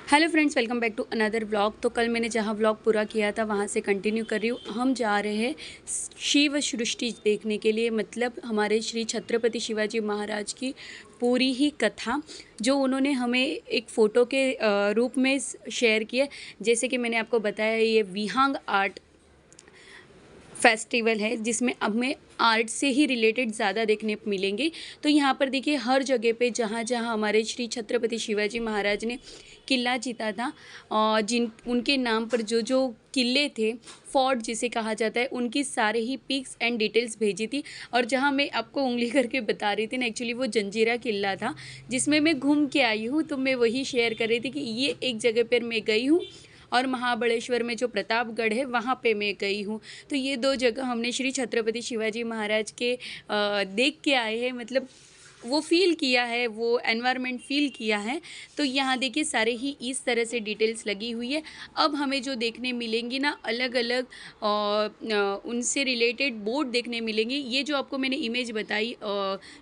Hello friends, welcome back to another vlog. तो कल मैंने जहाँ व्लॉग पूरा किया था वहाँ से कंटिन्यू कर रही हूँ। हम जा रहे हैं शिव सृष्टि देखने के लिए, मतलब हमारे श्री छत्रपति शिवाजी महाराज की पूरी ही कथा जो उन्होंने हमें एक फ़ोटो के रूप में शेयर किया। जैसे कि मैंने आपको बताया, ये विहंग आर्ट फेस्टिवल है जिसमें अब हमें आर्ट से ही रिलेटेड ज़्यादा देखने को मिलेंगे। तो यहाँ पर देखिए, हर जगह पे जहाँ जहाँ हमारे श्री छत्रपति शिवाजी महाराज ने किला जीता था, और जिन उनके नाम पर जो जो किले थे, फोर्ट जिसे कहा जाता है, उनकी सारे ही पिक्स एंड डिटेल्स भेजी थी। और जहाँ मैं आपको उंगली करके बता रही थी ना, एक्चुअली वो जंजीरा किला था जिसमें मैं घूम के आई हूँ। तो मैं वही शेयर कर रही थी कि ये एक जगह पर मैं गई हूँ, और महाबलेश्वर में जो प्रतापगढ़ है वहाँ पे मैं गई हूँ। तो ये दो जगह हमने श्री छत्रपति शिवाजी महाराज के देख के आए हैं, मतलब वो फील किया है, वो एनवायरनमेंट फील किया है। तो यहाँ देखिए, सारे ही इस तरह से डिटेल्स लगी हुई है। अब हमें जो देखने मिलेंगी ना, अलग अलग उनसे रिलेटेड बोर्ड देखने मिलेंगे। ये जो आपको मैंने इमेज बताई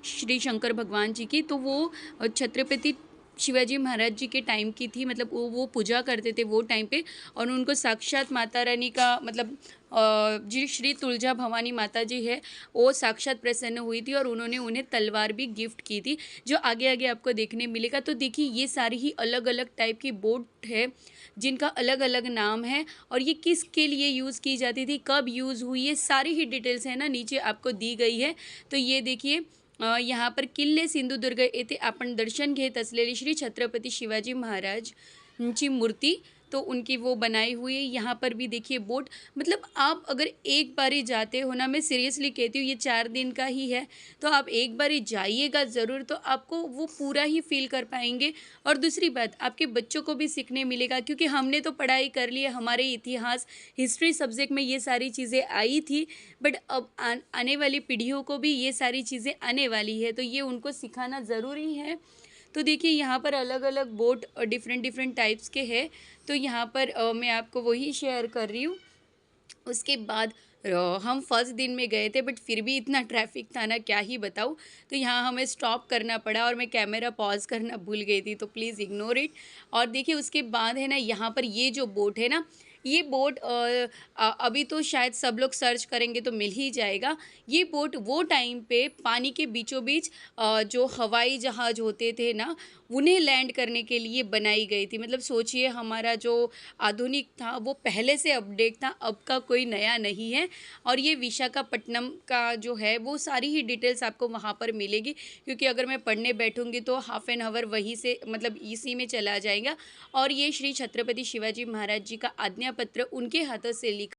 श्री शंकर भगवान जी की, तो वो छत्रपति शिवाजी महाराज जी के टाइम की थी, मतलब वो पूजा करते थे वो टाइम पे। और उनको साक्षात माता रानी का, मतलब जी श्री तुलजा भवानी माता जी है, वो साक्षात प्रसन्न हुई थी और उन्होंने उन्हें तलवार भी गिफ्ट की थी, जो आगे आगे आपको देखने मिलेगा। तो देखिए, ये सारी ही अलग अलग टाइप की बोट है जिनका अलग अलग नाम है, और ये किसके लिए यूज़ की जाती थी, कब यूज़ हुई, ये सारी ही डिटेल्स है ना नीचे आपको दी गई है। तो ये देखिए, यहाँ पर किल्ले सिंधुदुर्ग येथे आपण दर्शन घेत असलेली श्री छत्रपति शिवाजी महाराज ची मूर्ति, तो उनकी वो बनाई हुई है। यहाँ पर भी देखिए बोट, मतलब आप अगर एक बारी जाते हो ना, मैं सीरियसली कहती हूँ, ये 4 दिन का ही है, तो आप एक बारी जाइएगा ज़रूर, तो आपको वो पूरा ही फील कर पाएंगे। और दूसरी बात, आपके बच्चों को भी सीखने मिलेगा, क्योंकि हमने तो पढ़ाई कर ली है, हमारे इतिहास हिस्ट्री सब्जेक्ट में ये सारी चीज़ें आई थी, बट अब आने वाली पीढ़ियों को भी ये सारी चीज़ें आने वाली है, तो ये उनको सिखाना ज़रूरी है। तो देखिए, यहाँ पर अलग अलग बोट डिफरेंट डिफरेंट टाइप्स के हैं। तो यहाँ पर मैं आपको वही शेयर कर रही हूँ। उसके बाद हम फर्स्ट दिन में गए थे, बट फिर भी इतना ट्रैफिक था ना, क्या ही बताऊँ। तो यहाँ हमें स्टॉप करना पड़ा और मैं कैमरा पॉज करना भूल गई थी, तो प्लीज़ इग्नोर इट। और देखिए, उसके बाद है ना, यहाँ पर ये जो बोट है ना, ये बोट अभी तो शायद सब लोग सर्च करेंगे तो मिल ही जाएगा। ये बोट वो टाइम पे पानी के बीचों बीच जो हवाई जहाज़ होते थे ना, उन्हें लैंड करने के लिए बनाई गई थी। मतलब सोचिए, हमारा जो आधुनिक था वो पहले से अपडेट था, अब का कोई नया नहीं है। और ये विशाखापट्टनम का जो है, वो सारी ही डिटेल्स आपको वहाँ पर मिलेगी, क्योंकि अगर मैं पढ़ने बैठूँगी तो हाफ एन आवर वहीं से, मतलब इसी में चला जाएगा। और ये श्री छत्रपति शिवाजी महाराज जी का आज्ञा पत्र उनके हाथों से लिखा